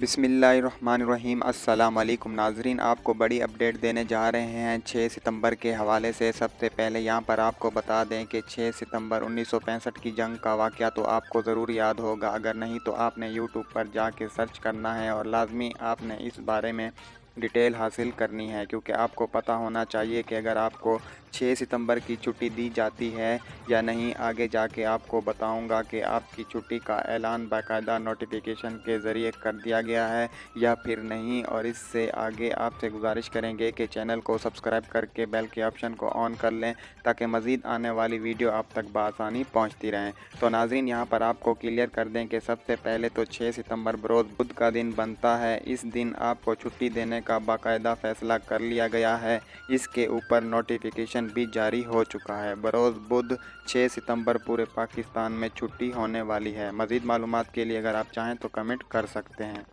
बिस्मिल्लाहिर्रहमानिर्रहीम। अस्सलाम वालेकुम नाज़रीन, आपको बड़ी अपडेट देने जा रहे हैं 6 सितंबर के हवाले से। सबसे पहले यहाँ पर आपको बता दें कि 6 सितंबर 1965 की जंग का वाक़या तो आपको ज़रूर याद होगा। अगर नहीं तो आपने यूट्यूब पर जाके सर्च करना है और लाजमी आपने इस बारे में डिटेल हासिल करनी है, क्योंकि आपको पता होना चाहिए कि अगर आपको 6 सितंबर की छुट्टी दी जाती है या नहीं। आगे जाके आपको बताऊंगा कि आपकी छुट्टी का ऐलान बाकायदा नोटिफिकेशन के ज़रिए कर दिया गया है या फिर नहीं। और इससे आगे आपसे गुजारिश करेंगे कि चैनल को सब्सक्राइब करके बेल के ऑप्शन को ऑन कर लें ताकि मज़ीद आने वाली वीडियो आप तक बआसानी पहुँचती रहें। तो नाज़रीन, यहाँ पर आपको क्लियर कर दें कि सबसे पहले तो 6 सितंबर बरोज़ बुध का दिन बनता है। इस दिन आपको छुट्टी देने का बाकायदा फ़ैसला कर लिया गया है। इसके ऊपर नोटिफिकेशन भी जारी हो चुका है। बरोज़ बुध 6 सितंबर पूरे पाकिस्तान में छुट्टी होने वाली है। मज़ीद मालूमात के लिए अगर आप चाहें तो कमेंट कर सकते हैं।